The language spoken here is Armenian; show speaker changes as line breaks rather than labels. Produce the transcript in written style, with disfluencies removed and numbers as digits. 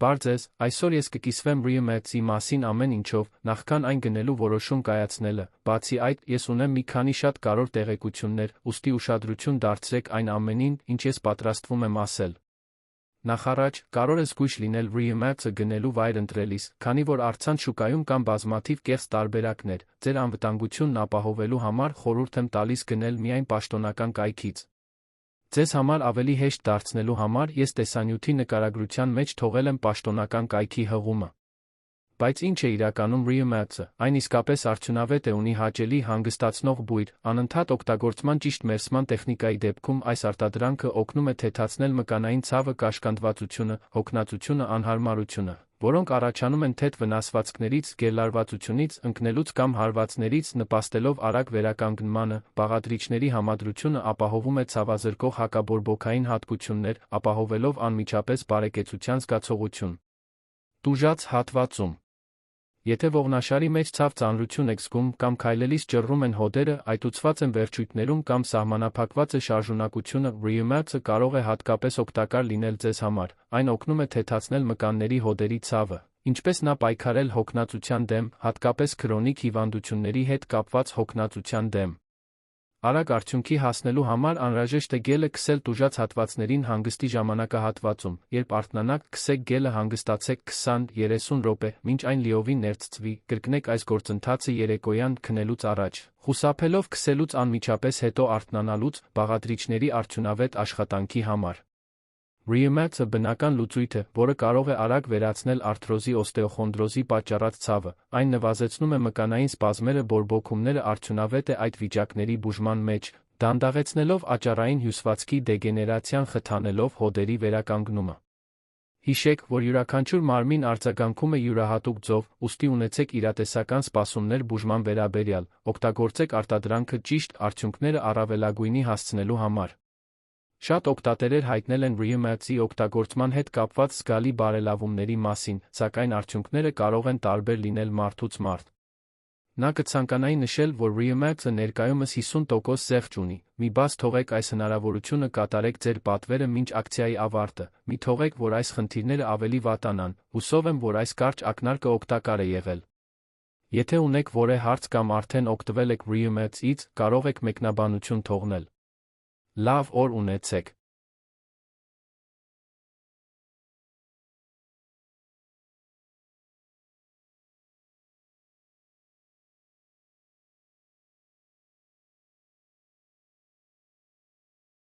Բարդ ձեզ, այսօր ես կկիսվեմ Reemax-ի մասին ամեն ինչով, նախքան այն գնելու որոշում կայացնելը, բացի այդ, ես ունեմ մի քանի շատ կարևոր տեղեկություններ, ուստի ուշադրություն դարձրեք այն ամենին, ինչ ես պատրաստվում եմ ասել։ Նախարաջ, կարող է զգույշ լինել Reemax-ը գնելու վայր ընտրելիս, քանի որ առցանց շուկայում կան բազմաթիվ կեղծ տարբերակներ, ձեր անվտանգությունն ապահովելու համար խորհուրդ եմ տալիս գնել միայն պաշտոնական կայքից։ Ձեզ համար ավելի հեշտ դարձնելու համար ես տեսանյութի նկարագրության մեջ թողել եմ պաշտոնական կայքի հղումը։ Բայց ինչ է իրականում Reemax-ը, այն իսկապես արդյունավետ է, ունի հաճելի հանգստացնող բույր, անընդհատ օգտագործման ճիշտ մերսման տեխնիկայի դեպքում այս արտադրանքը օգնում է թեթացնել մկանային ցավը, կաշկանդվածությունը, հոգնածությունը, անհարմարությունը, որոնք առաջանում են թեթ վնասվածքներից, գերլարվածությունից, ընկնելուց կամ հարվածներից, նպաստելով արագ վերականգնմանը, բաղադրիչների համադրությունը ապահովում է ցավազրկող հակաբորբոքային հատկություններ, ապահովելով անմիջապես բարեկեցության զգացողություն։ Տուժած հատվածում։ Եթե ողնաշարի մեջ ցավ ծանրություն եք զգում կամ քայլելիս ճռռում են հոդերը, այտուցված են վերջույթներում կամ սահմանափակված է շարժունակությունը, Reemax-ը կարող է հատկապես օգտակար լինել ձեզ համար, այն օգնում է թեթացնել մկանների հոդերի ցավը, ինչպես նա պայքարել հոգնածության դեմ, հատկապես քրոնիկ հիվանդությունների հետ կապված հոգնածության դեմ։ Արագ արդյունքի հասնելու համար անհրաժեշտ է գելը քսել տուժած հատվածներին հանգստի ժամանակահատվածում, երբ արթնանաք, քսեք գելը, հանգստացեք 20-30 րոպե, մինչ այն լիովին ներծծվի, կրկնեք այս գործընթացը երեկոյան քնելուց առաջ, խուսափելով քսելուց անմիջապես հետո արթնանալուց, բաղադրիչների արդյունավետ աշխատանքի համար։ Reemax-ը բնական լուծույթ է, որը կարող է արագ վերացնել արթրոզի օստեոխոնդրոզի պատճառած ցավը, այն նվազեցնում է մկանային սպազմերը, բորբոքումները, արդյունավետ է այդ վիճակների բուժման մեջ, դանդաղեցնելով աճառային հյուսվածքի դեգեներացիան, խթանելով հոդերի վերականգնումը։ Հիշեք, որ յուրաքանչյուր մարմին արձագանքում է յուրահատուկ ձով, ուստի ունեցեք իրատեսական սպասումներ բուժման վերաբերյալ, օգտագործեք արտադրանքը ճիշտ արդյունքները առավելագույնի հասցնելու համար։ Շատ օգտատերեր հայտնել են Reemax-ի օգտագործման հետ կապված զգալի բարելավումների մասին, սակայն արդյունքները կարող են տարբեր լինել մարդուց մարդ։ Նա կցանկանայի նշել, որ Reemax-ը ներկայումս 50% զեղչ ունի, մի բաց թողեք այս հնարավորությունը կատարեք ձեր պատվերը մինչ ակցիայի ավարտը, մի թողեք, որ այս խնդիրները ավելի վատանան, հուսով եմ, որ այս կարճ ակնարկը օգտակար է եղել։ Եթե ունեք որևէ հարց կամ արդեն օգտվել եք Reemax-ից, կարող եք մեկնաբանություն թողնել։ Լավ օր ունեցեք։